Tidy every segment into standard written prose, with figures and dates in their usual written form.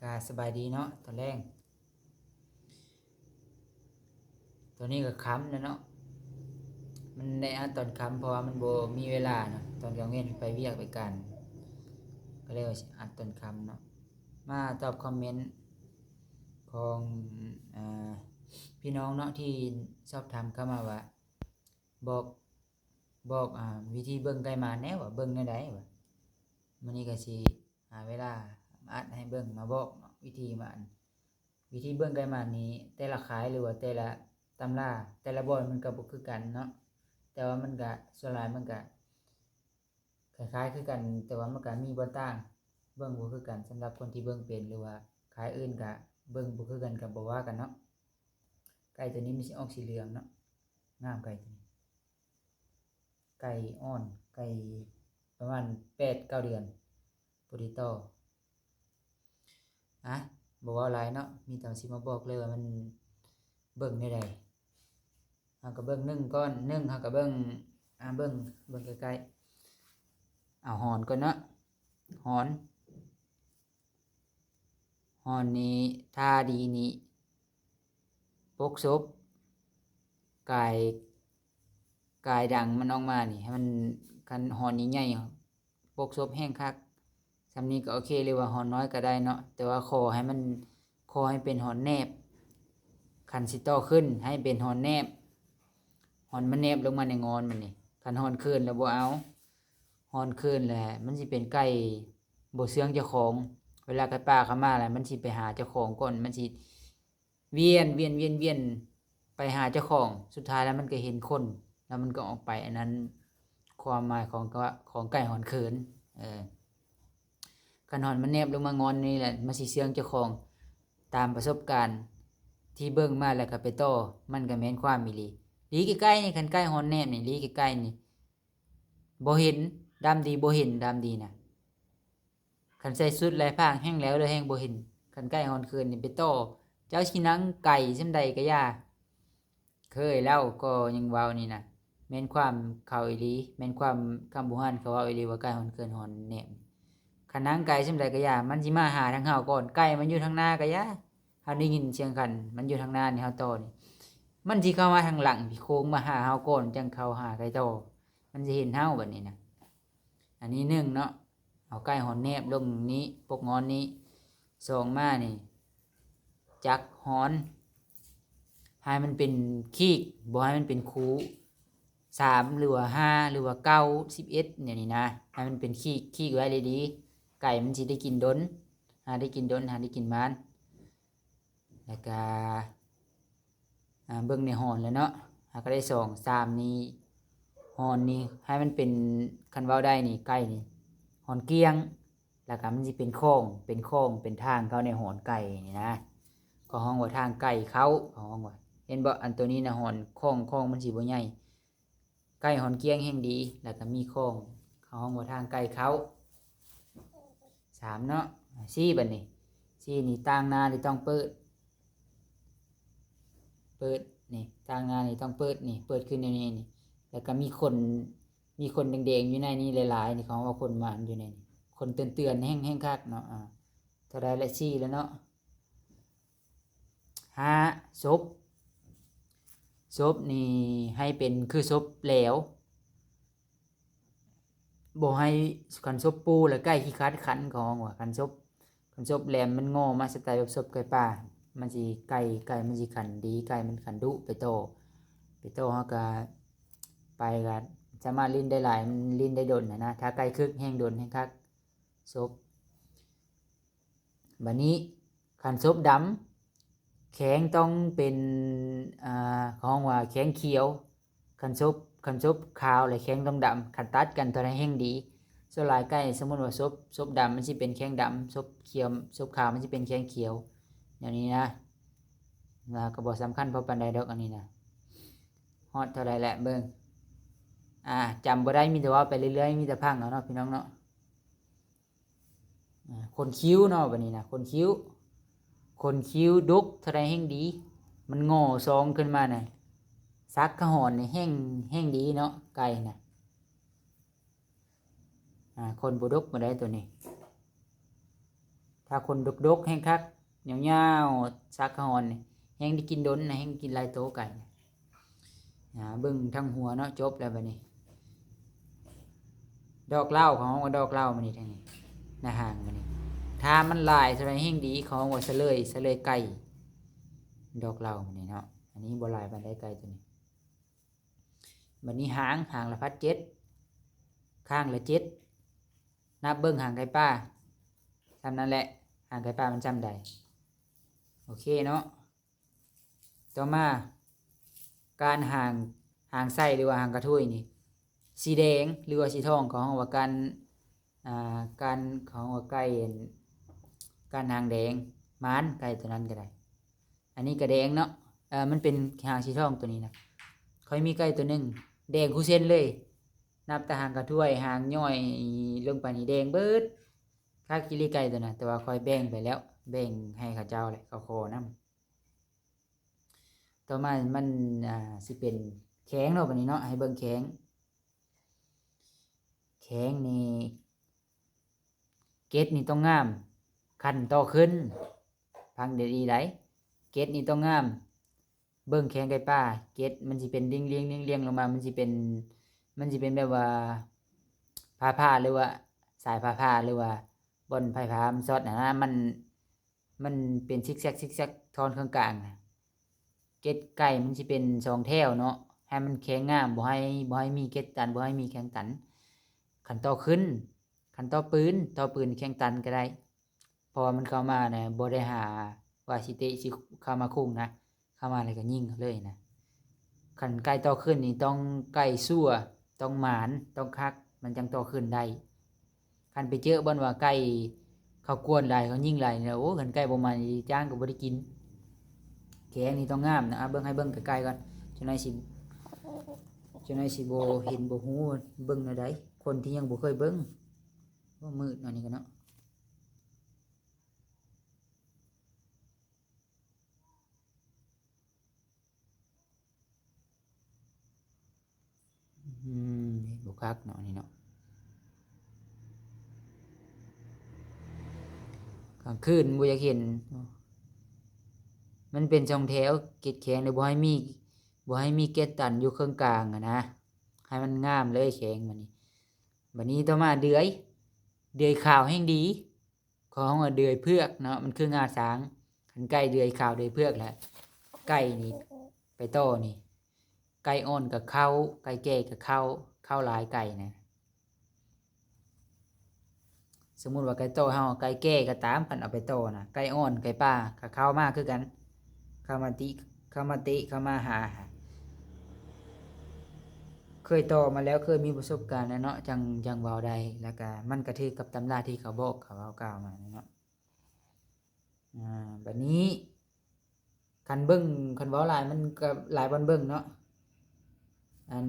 กาสบายดีเนาะตอนแรกตอนนี้ก็ค้ำแล้วเนาะมันในตอนค้ำเพราะว่ามันโบมีเวลาเนาะตอนกลางเว้นไปเวียกไปกันก็เลยว่าสิอัดตอนค้ำเนาะมาตอบคอมเมนต์ของอ่าพี่น้องเนาะที่สอบถามเข้ามาว่าบอกบอกวิธีเบิ่งไก่มาแน่ว่าเบิ่งแนวใดว่ามื้อนี้ก็สิหาเวลามาอัดให้เบิ่งมาบอกเนาะวิธีมาอันวิธีเบิ่งไก่มานี้แต่ละขายหรือว่าแต่ละตำราแต่ละบ่อนมันก็บ่คือกันเนาะแต่ว่ามันก็ส่วนหลายมันก็คล้ายๆคือกันแต่ว่ามันก็มีบ่ต่างเบิ่งบ่คือกันสำหรับคนที่เบิ่งเป็นหรือว่าขายอื่นก็เบิ่งบ่คือกันก็บ่ว่ากันเนาะไก่ตัวนี้มันสิออกสีเหลืองเนาะงามไก่ตัวนี้ไก่อ่อนไก่ประมาณ8-9 เดือนพอดีโตบ่ว่าหลายเนาะมีแต่สิมาบอกเลยว่ามันเบิ่งได้ใดเฮาก็เบิ่งนึ่งก่อนนึ่งเฮาก็เบิ่งเบิ่งใกล้ๆเอาหอนก่อนเนาะหอนนี้ท่าดีนี้ปกซบกายดังมันออกมานี่ให้มันคันหอนใหญ่ๆปกซบแห้งคักซำนี้ก็โอเคหรือว่าหอนน้อยก็ได้เนาะแต่ว่าขอให้เป็นหอนแนบคันสิต่อขึ้นให้เป็นหอนแนบหอนมันแนบลงมาในงอนมันนี่คันหอนขึ้นแล้วบ่เอาหอนขึ้นแหละมันสิเป็นไก่บ่เชื่องเจ้าของเวลาไก่ป่าเข้ามาแล้วมันสิไปหาเจ้าของก่อนมันสิเวียนไปหาเจ้าของสุดท้ายแล้วมันก็เห็นคนแล้วมันก็ออกไปอันนั้นความหมายของไก่หอนเขินคันหอนมันแนบลงมางอนนี่แหละมันสิเชื่องเจ้าของตามประสบการณ์ที่เบิ่งมาแล้วก็ไปต่อมันก็แม่นความอีหลีลีใกล้ๆนี่คันใกล้หอนแนบนี่ลีใกล้ๆนี่บ่เห็นดำดีบ่เห็นดำดีน่ะคันใส่สุดลายพรางแห้งแล้วเลยแห้งบ่เห็นคันใกล้หอนเขินนี่ไปต่อเจ้าสินังไก่ซำใดก็ย่าเคยแล้วก็ยังเว้านี่น่ะแม่นความเขาอีหลีแม่นความคำโบราณเขาเว้าอีหลีว่าไก่หอนเขินหอนแนบคันนังไก่ซำใดก็ย่ามันสิมาหาทางเฮาก่อนไก่มันอยู่ทางหน้าก็ย่าเฮาได้ยินเสียงคันมันอยู่ทางหน้านี่เฮาต่อนี่มันสิเข้ามาทางหลังพี่โค้งมาหาเฮาก่อนจังเข้าหาไก่ต่อมันสิเห็นเฮาบัดนี้น่ะอันนี้1เนาะเอาไก่หอนแนบลงนี้ปกงอนนี้2มานี่จักหอนให้มันเป็นคีกบ่ให้มันเป็นคู3หรือว่า5หรือว่า9 11เนี่ยนี่นะให้มันเป็นคีกไว้ดีๆไก่มันสิได้กินดนหาได้กินดนหาได้กินมันแล้วก็เบิ่งในหอนแล้วเนาะหาก็ได้2 3นี่หอนนี่ให้มันเป็นคันเว้าได้นี่ไก่นี่หอนเกียงแล้วก็มันสิเป็นโค้งเป็นทางเข้าในหอนไก่นี่นะก็ฮ้องว่าทางไก่เขาฮ้องว่าเห็นบ่อันตัวนี้นะหอนโค้งมันสิบ่ใหญ่ไก่หอนเกียงแห่งดีแล้วก็มีโค้งเขาฮ้องว่าทางไก่เขา3เนาะ4บัดนี้4นี่ต่างนานี่ต้องเปิดนี่ต่างนานี่ต้องเปิดนี่เปิดขึ้นในนี้นี่แล้วก็มีคนแดงๆอยู่ในนี้หลายๆนี่เขาว่าคนมาอยู่ในนี้คนเตือนๆแห้งคักเนาะเท่าใดละ4แล้วเนาะ5ศพนี่ให้เป็นคือศพแหลวบ่ให้คันศพปูแล้วใกล้ขี้คัดขันของว่าคันศพแหลมมันงอมาสไตล์แบบศพไก่ป่ามันสิไก่มันสิขันดีไก่มันขันดุไปโตเฮาก็ไปก็สามารถลิ้นได้หลายมันลิ้นได้ดนนะถ้าไก่คึกแห้งดนแห้งคักศพบัดนี้คันศพดำแข็งต้องเป็นของว่าแข็งเขียวคันศพขาวและแข็งต้องดำคันตัดกันเท่าใดแห้งดีส่วนหลายไก่สมมุติว่าศพดำมันสิเป็นแข็งดำศพเขียวศพขาวมันสิเป็นแข็งเขียวอย่างนี้นะก็บ่สำคัญเพราะปานใดดอกอันนี้นะฮอดเท่าใดแหละเบิ่งจำบ่ได้มีแต่ว่าไปเรื่อยๆมีแต่พังเอาเนาะพี่น้องเนาะคนคิ้วเนาะบัดนี้นะคนคิ้วดกเท่าใดแห้งดีมันงอซองขึ้นมาน่ะซักกระหอนนี่แห้งดีเนาะไก่น่ะคนบ่ดกบ่ได้ตัวนี้ ถ้าคนดกๆแห้งคักยาวๆซักหอนนี่แห้งได้กินดนนะแห้งกินหลายโตไก่เบิ่งทั้งหัวเนาะจบแล้วบัดนี้ดอกเหล้าของว่าดอกเหล้ามันนี่ทางนี้หน้าห่างมันนี่ถ้ามันลายเท่าไรแห้งดีของว่าเสลยไก่ดอกเหล้ามันนี่เนาะอันนี้บ่ลายปานใดไก่ตัวนี้บัดนี้หางละพัด7ข้างละ7นับเบิ่งหางไก่ป้าจำนั่นแหละหางไก่ป้ามันจำได้โอเคเนาะต่อมาการหางไส้หรือว่าหางกระทุยนี่สีแดงหรือว่าสีทองของว่าการของว่าไก่การหางแดงมานไก่ตัวนั้นก็ได้อันนี้ก็แดงเนาะมันเป็นหางสีทองตัวนี้นะค่อยมีไก่ตัวหนึ่งแดงคู่เส้นเลยนับแต่หางกระทุยหางย่อยลงไปนี่แดงเบิดค่ากิริไก่ตัวนั้นแต่ว่าค่อยแบ่งไปแล้วแบ่งให้ข้าเจ้าเลยเขาโคน้ำต่อมามันสิเป็นแข็งเนาะบัดนี้เนาะให้เบิ่งแข็งนี่เกตนี่ต้องงามคันต่อขึ้นพังดีๆได้เกตนี่ต้องงามเบิ่งแข็งไก่ป้าเกตมันสิเป็นเรียงลงมามันสิเป็นแบบว่าผ้าหรือว่าสายผ้าหรือว่าบนไผ่ผ้ามันซอดนะมันเป็นซิกแซกทอนข้างกลางนะเกตไก่มันสิเป็น2แถวเนาะให้มันแข็งงามบ่ให้มีเกตตันบ่ให้มีแข็งตันขันต่อขึ้นขันต่อปืนแข็งตันก็ได้พอมันเข้ามาเนี่ยบ่ได้หาว่าสิเข้ามาคุ้งนะเข้ามาอะไรก็ยิงเลยนะขันไก่ต่อขึ้นนี่ต้องไก่ซั่วต้องหมานต้องคักมันจังต่อขึ้นได้ขันไปเจอบ่นว่าไก่เขากวนหลายเขายิงหลายเนี่ยโอ้ขันไก่บ่มาจ้างก็บ่ได้กินแข็งนี่ต้องงามนะเบิ่งให้เบิ่งใกล้ๆก่อนจังได๋สิบ่เห็นบ่ฮู้เบิ่งแนวใดคนที่ยังบ่เคยเบิ่งว่ามืดอันนี้กันเนาะบ่คักเนาะนี่เนาะกลางคืนบ่อยากเห็นมันเป็นช่องแถวเกล็ดแข็งเลยบ่ให้มีเกล็ดตันอยู่เครื่องกลางนะให้มันงามเลยแข็งบัดนี้ต่อมาเดือยขาวแห่งดีของว่าเดือยเพือกเนาะมันคืองาช้างคันไก่เดือยขาวเดือยเพือกแหละไก่นี่ไปโตนี่ไก่อ่อนกับเข้าไก่แก่กับเข้าหลายไก่นะสมมุติว่าไก่โตเฮาไก่แก่ก็ตามกันเอาไปโตนะไก่อ่อนไก่ป่าก็เข้ามาคือกันเข้ามาติเข้ามาหาเคยโตมาแล้วเคยมีประสบการณ์นะเนาะจังเว้าได้แล้วก็มันก็ถือกับตำราที่เขาบอกเขากล่าวมาเนาะบัดนี้คันเบิ่งคันเว้าหลายมันก็หลายบ่เบิ่งเนาะอัน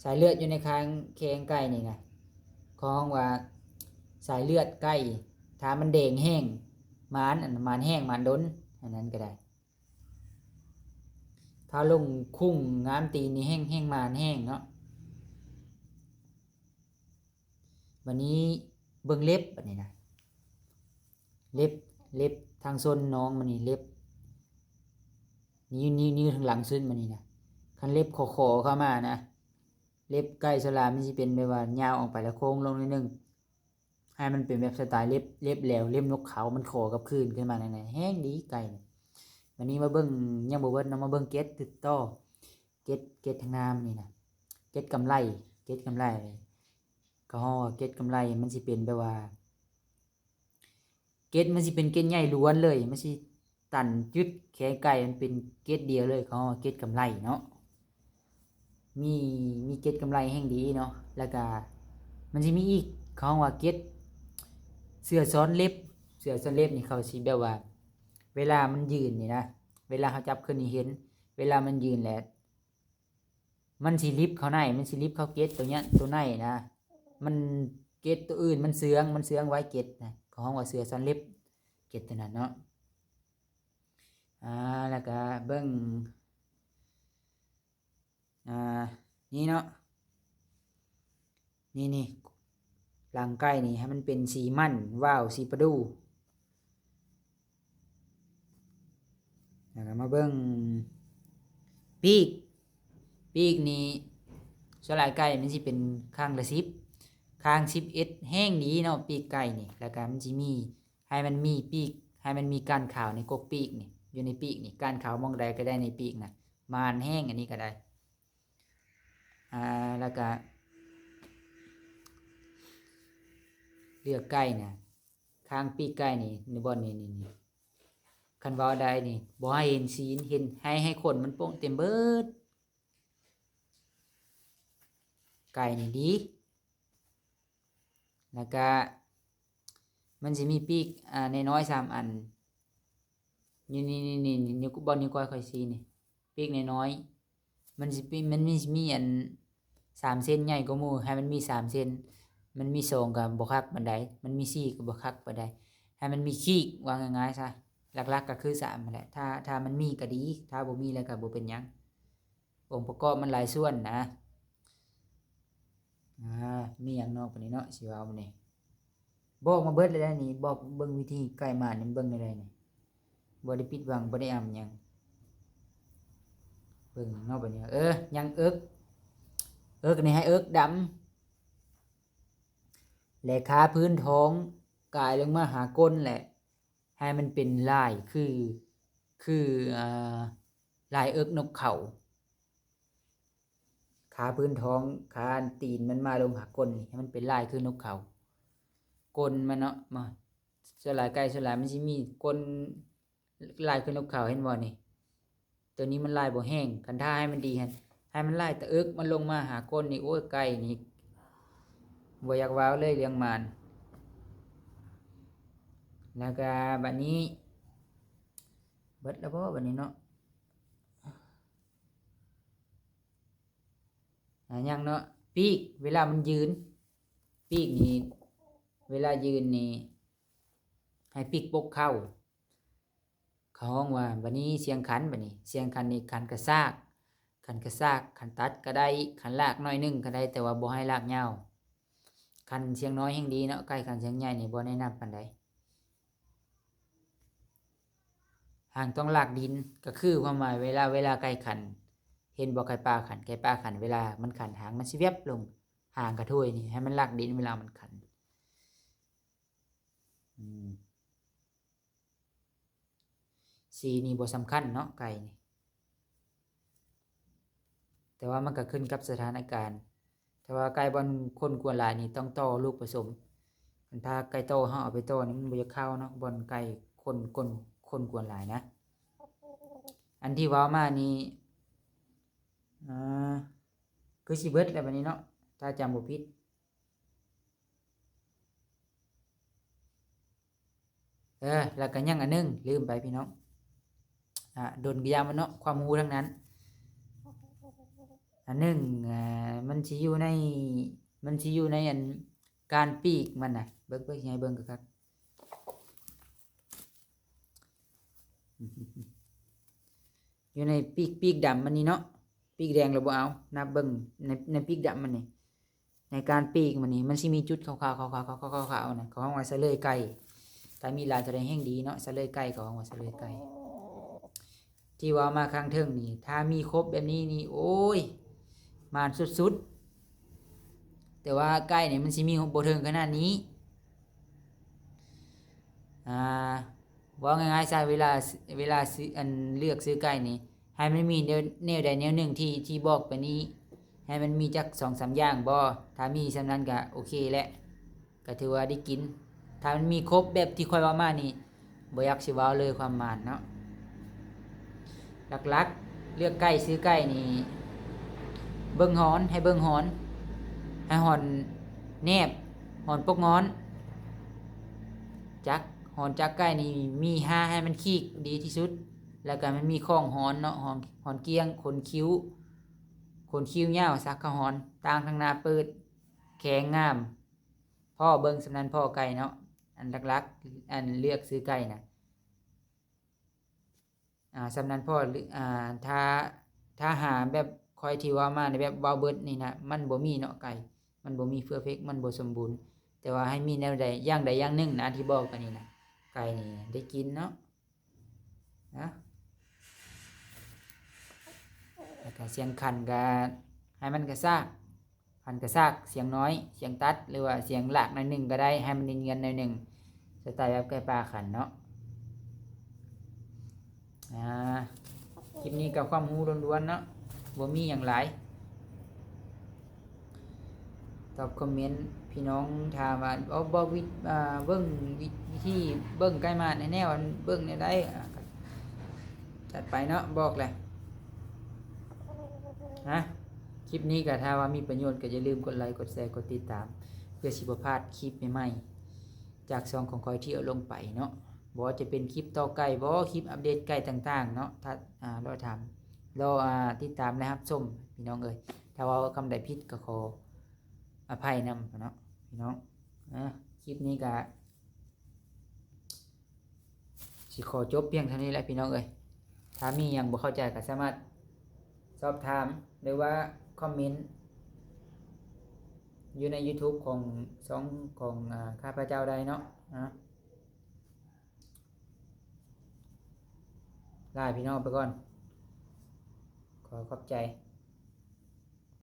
สายเลือดอยู่ในข้างแข้งไก่นี่นะของว่าสายเลือดไก่ถ้ามันแดงแห้งมานแห้งมานดนอันนั้นก็ได้ถ้าลงคุ้งงามตีนนี่แห้งมานแห้งเนาะบัดนี้เบิ่งเล็บบัดนี้นะเล็บทางส้นน้องมันนี่เล็บนิ้วทางหลังซึ้นมันนี่นะคันเล็บขอเข้ามานะเล็บไก่สลามมันสิเป็นแบบว่ายาวออกไปแล้วโค้งลงนิดนึงให้มันเป็นแบบสไตล์เล็บแหลวเล็บนกเขามันขอกับคืนขึ้นมาไหนแห้งดีไก่วันนี้มาเบิ่งยังบ่เบิดนำมาเบิ่งเกตติดต่อเกตทางน้ำนี่นะเกตกำไรก็ฮ้อเกตกำไรมันสิเป็นแบบว่าเกตมันสิเป็นเกตใหญ่ล้วนเลยมันสิตันยึดแขนไก่มันเป็นเกตเดียวเลยเขาเกตกำไรเนาะมีเกตกำไรแห่งดีเนาะแล้วก็มันสิมีอีกเขาว่าเกตเสื้อซ้อนเล็บนี่เขาสิแบบว่าเวลามันยืนนี่นะเวลาเขาจับขึ้นนี่เห็นเวลามันยืนแหละมันสิลิฟเข้าในมันสิลิฟเข้าเกตตัวเนี้ยตัวในนะมันเกตตัวอื่นมันเสืองไว้เกตนะของว่าเสื้อซ้อนเล็บเกตตัวนั้นเนาะแล้วก็เบิ่งนี่เนาะนี่หลังไก่นี่ให้มันเป็นสีมันว้าวสีประดู แล้วก็มาเบิ่งปีกนี่ส่วนหลายไก่มันสิเป็นข้างละ10ข้าง11แห้งดีเนาะปีกไก่นี่แล้วก็มันสิมีให้มันมีปีกให้มันมีก้านขาวในกกปีกนี่อยู่ในปีกนี่ก้านขาวมองใดก็ได้ในปีกน่ะมานแห้งอันนี้ก็ได้แล้วก็เลือกไก่น่ะข้างปีกไก่นี่ในบ่อนนี่คันว่าได้นี่บ่ให้เห็นสีเห็นให้ขนมันโป่งเต็มเบิดไก่นี่ดีแล้วก็มันสิมีปีกน้อยๆ3อันนี่นิ้วบอลนิ้วก้อยค่อยซีนี่ปีกน้อยๆมันสิมีอัน3เซนใหญ่กว่าหมู่ให้มันมี3เซนมันมี2ก็บ่คักปานใดมันมี4ก็บ่คักปานใดให้มันมีขีกว่าง่ายๆซะหลักๆก็คือ3นั่นแหละถ้ามันมีก็ดีถ้าบ่มีแล้วก็บ่เป็นหยังองค์ประกอบมันหลายส่วนนะมีหยังนอกปานนี้เนาะสิว่ามื้อนี้บอกมาเบิดเลยได้นี่บอกเบิ่งวิธีไก่มานี่เบิ่งได้นี่บ่ได้ปิดบังบ่ได้อำหยังเบิ่งเนาะบัดนี้ยังเอิกนี่ให้เอิกดำและขาพื้นท้องกายลงมาหาก้นแหละให้มันเป็นลายคือลายเอิกนกเขาขาพื้นท้องขาตีนมันมาลงหาก้นนี่ให้มันเป็นลายคือนกเขาก้นมันเนาะมาส่วนหลายไก่ส่วนหลายมันสิมีก้นลายคือนกเขาเห็นบ่นี่ตัวนี้มันลายบ่แห้งคันท่าให้มันดีให้มันลายตะเอิกมันลงมาหาก้นนี่โอ้ยไก่นี่บ่อยากว้าวเลยเลี้ยงมันแล้วก็บัดนี้เบิดแล้วบ่บัดนี้เนาะยังเนาะปีกเวลามันยืนปีกนี่เวลายืนนี่ให้ปีกปกเข้าเขาห้องว่าบัดนี้เสียงขันบัดนี้เสียงขันนี่ขันกระซากขันตัดก็ได้ขันลากน้อยนึงก็ได้แต่ว่าบ่ให้ลากยาวขันเสียงน้อยแห่งดีเนาะใกล้ขันเสียงใหญ่นี่บ่แนะนำปานใดห่างต้องลากดินก็คือความหมายเวลาไก่ขันเห็นบ่ไก่ปลาขันเวลามันขันหางมันสิแวบลงห่างกระถ้วยนี่ให้มันลากดินเวลามันขันสีนี่บ่สำคัญเนาะไก่นี่แต่ว่ามันก็ขึ้นกับสถานการณ์แต่ว่าไก่บอลคนกวนหลายนี่ต้องต่อลูกผสมถ้าไก่โตเฮาเอาไปโตนี่มันบ่จะเข้าเนาะบอลไก่คนกวนหลายนะอันที่ว้าวมานี่คือสิเบิดแล้วบัดนี้เนาะถ้าจำบ่ผิดแล้วก็ยังอันนึงลืมไปพี่น้องโดนกระยามันเนาะความรู้ทั้งนั้นอันนึงมันสิอยู่ในอันการปีกมันน่ะเบิ่งให้เบิ่งครับอยู่ในปีกดำมันนี่เนาะปีกแดงเราบ่เอานับเบิ่งในปีกดำมันนี่ในการปีกมันนี่มันสิมีจุดขาวๆนะของว่าซะเลยไก่ถ้ามีลายแสดงแห่งดีเนาะซะเลยไก่ของว่าซะเลยไก่ที่ว่ามาข้างเทิงนี่ถ้ามีครบแบบนี้นี่โอ้ยมานสุดๆแต่ว่าไก่นี่มันสิมีบ่ถึงขนาดนี้ว่าง่ายๆซะเวลาซื้ออันเลือกซื้อไก่นี่ให้มันมีแนวใดแนวหนึ่งที่บอกไปนี้ให้มันมีจัก 2-3 อย่างบ่ถ้ามีสำนั้นก็โอเคแหละก็ถือว่าได้กินถ้ามันมีครบแบบที่ค่อยว่ามานี่บ่อยากสิเว้าเลยความหมายเนาะหลักๆเลือกไก่ซื้อไก่นี่เบิ่งหอนให้เบิ่งหอนให้หอนแนบหอนปกงอนจักหอนจักไก่นี่มี5ให้มันคีกดีที่สุดแล้วก็มันมีข้องหอนเนาะหอนเกียงขนคิ้วยาวซักกะหอนต่างทางหน้าเปิดแข็งงามพ่อเบิ่งสำนันพ่อไก่เนาะอันหลักๆอันเลือกซื้อไก่น่ะสำนันพ่อถ้าหาแบบคอยที่ว่ามาในแบบวาวเบิดนี่นะมันบ่มีเนาะไก่มันบ่มีเฟื่อเฟกมันบ่สมบูรณ์แต่ว่าให้มีแนวใดอย่างหนึ่งนะที่บอกกันนี่นะไก่นี่ได้กินเนาะนะ แล้วก็เสียงคันก็ให้มันกระซากคันกระซากเสียงน้อยเสียงตัดหรือว่าเสียงหลากหน่อยหนึงก็ได้ให้มันเนียนๆหน่อยหนึงสไตล์แบบไก่ป่าขันเนาะอ่าคลิปนี้กับความรู้ล้วนๆเนาะบ่มีหยังหลายตอบคอมเมนต์พี่น้องถามว่าบ่เบิ่งวิธีเบิ่งไก่มาแนวเบิ่งแนวใดก็จัดไปเนาะบอกแหละนะคลิปนี้ก็ถ้าว่ามีประโยชน์ก็อย่าลืมกดไลค์กดแชร์กดติดตามเพื่อสิบ่พลาดคลิปใหม่ๆจากช่องของคอยที่เอาลงไปเนาะบ่ว่าจะเป็นคลิปต่อไก่บ่คลิปอัปเดตไก่ต่างๆเนาะถ้ารอทำรอติดตามนะครับชมพี่น้องเอ้ยถ้าว่าคำใดผิดก็ขออภัยนำเนาะพี่น้องคลิปนี้ก็สิขอจบเพียงเท่านี้แหละพี่น้องเอ้ยถ้ามีหยังบ่เข้าใจก็สามารถสอบถามหรือว่าคอมเมนต์อยู่ใน YouTube ของช่องของข้าพเจ้าได้เนาะลาพี่น้องไปก่อนขอขอบใจ